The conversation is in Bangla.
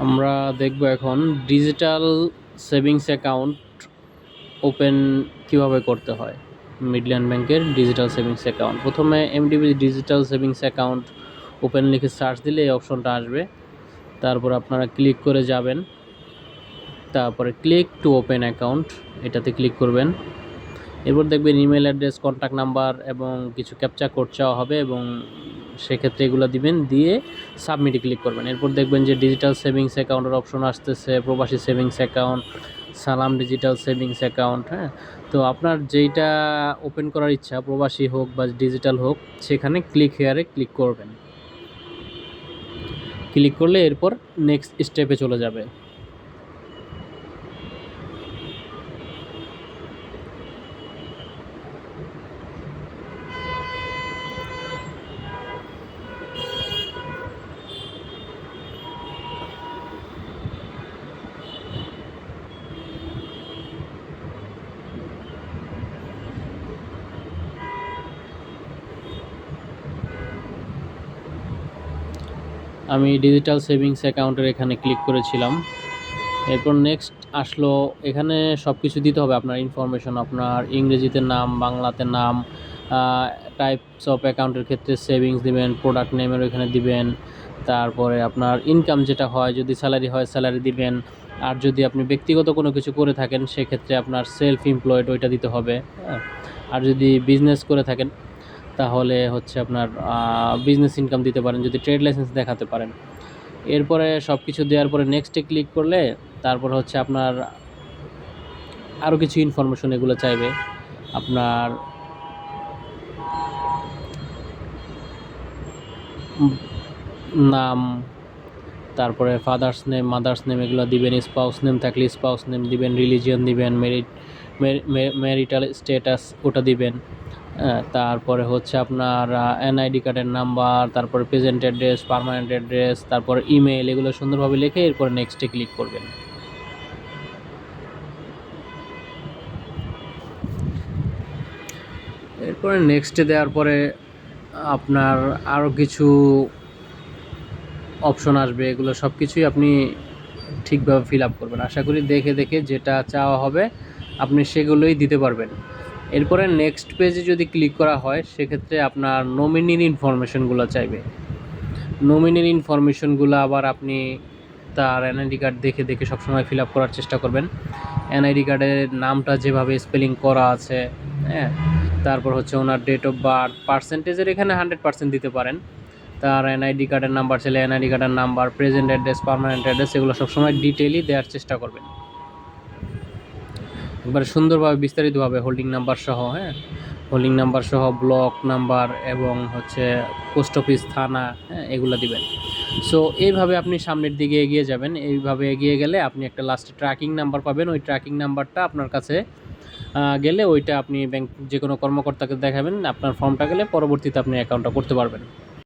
আমরা দেখব এখন ডিজিটাল সেভিংস অ্যাকাউন্ট ওপেন কিভাবে করতে হয়। মিডল্যান্ড ব্যাংকের ডিজিটাল সেভিংস অ্যাকাউন্ট, প্রথমে MDB digital savings account open লিখে সার্চ দিলে এই অপশনটা আসবে। তারপর আপনারা ক্লিক করে যাবেন, তারপরে ক্লিক টু ওপেন অ্যাকাউন্ট এটাতে ক্লিক করবেন। এরপর দেখবেন ইমেল অ্যাড্রেস, কন্ট্যাক্ট নাম্বার এবং কিছু ক্যাপচা কোড চাওয়া হবে এবং সেক্ষেত্রে এগুলো দিবেন, দিয়ে সাবমিটে ক্লিক করবেন। এরপর দেখবেন যে ডিজিটাল সেভিংস অ্যাকাউন্টের অপশন আসতেছে, প্রবাসী সেভিংস অ্যাকাউন্ট, সালাম ডিজিটাল সেভিংস অ্যাকাউন্ট। হ্যাঁ, তো আপনার যেইটা ওপেন করার ইচ্ছা, প্রবাসী হোক বা ডিজিটাল হোক, সেখানে ক্লিক হেয়ারে ক্লিক করবেন। ক্লিক করলে এরপর নেক্সট স্টেপে চলে যাবে। আমি ডিজিটাল সেভিংস অ্যাকাউন্টের এখানে ক্লিক করেছিলাম। এরপর নেক্সট আসলো, এখানে সব কিছু দিতে হবে আপনার ইনফরমেশন, আপনার ইংরেজিতে নাম, বাংলাতে নাম, টাইপস অফ অ্যাকাউন্টের ক্ষেত্রে সেভিংস দিবেন, প্রোডাক্ট নেমের ওইখানে দিবেন, তারপরে আপনার ইনকাম যেটা হয়, যদি স্যালারি হয় স্যালারি দিবেন, আর যদি আপনি ব্যক্তিগত কোনো কিছু করে থাকেন সেক্ষেত্রে আপনার সেলফ এমপ্লয়েড ওইটা দিতে হবে। আর যদি বিজনেস করে থাকেন তাহলে হচ্ছে আপনার বিজনেস ইনকাম দিতে পারেন, যদি ট্রেড লাইসেন্স দেখাতে পারেন। এরপরে সব কিছু দেওয়ার পরে নেক্সটে ক্লিক করলে তারপর হচ্ছে আপনার আরও কিছু ইনফরমেশন এগুলো চাইবে, আপনার নাম, তারপরে ফাদার্স নেম, মাদার্স নেম এগুলো দিবেন, স্পাউস নেম থাকলে স্পাউস নেম দিবেন, রিলিজিয়ন দিবেন, ম্যারিটাল স্ট্যাটাস ওটা দিবেন। তারপরে হচ্ছে আপনার এনআইডি কার্ডের নাম্বার, তারপরে প্রেজেন্ট অ্যাড্রেস, পার্মানেন্ট অ্যাড্রেস, তারপর ইমেল, এগুলো সুন্দরভাবে লিখে এরপরে নেক্সটে ক্লিক করবেন। এরপরে নেক্সটে দেওয়ার পরে আপনার আরও কিছু অপশন আসবে, এগুলো সব কিছুই আপনি ঠিকভাবে ফিল আপ করবেন। আশা করি দেখে দেখে যেটা চাওয়া হবে আপনি সেগুলোই দিতে পারবেন। এরপরে নেক্সট পেজে যদি ক্লিক করা হয় সেক্ষেত্রে আপনার নমিনির ইনফরমেশনগুলো চাইবে। নমিনির ইনফরমেশনগুলো আবার আপনি তার এনআইডি কার্ড দেখে দেখে সবসময় ফিল আপ করার চেষ্টা করবেন। এনআইডি কার্ডের নামটা যেভাবে স্পেলিং করা আছে, হ্যাঁ, তারপর হচ্ছে ওনার ডেট অফ বার্থ, পার্সেন্টেজের এখানে 100% দিতে পারেন। তার এনআইডি কার্ডের নাম্বার ছেলে এনআইডি কার্ডের number, present address, permanent address, এগুলো সবসময় ডিটেইলি দেওয়ার চেষ্টা করবেন, একবারে সুন্দরভাবে বিস্তারিতভাবে হোল্ডিং নাম্বার সহ। হ্যাঁ, হোল্ডিং নাম্বার সহ, ব্লক নাম্বার এবং হচ্ছে পোস্ট অফিস, থানা, হ্যাঁ, এগুলো দিবেন। সো এইভাবে আপনি সামনের দিকে এগিয়ে যাবেন। এইভাবে এগিয়ে গেলে আপনি একটা লাস্টে ট্র্যাকিং নাম্বার পাবেন। ওই ট্র্যাকিং নাম্বারটা আপনার কাছে গেলে ওইটা আপনি ব্যাংক যে কোনো কর্মকর্তাকে দেখাবেন, আপনার ফর্মটা গেলে পরবর্তীতে আপনি অ্যাকাউন্টটা করতে পারবেন।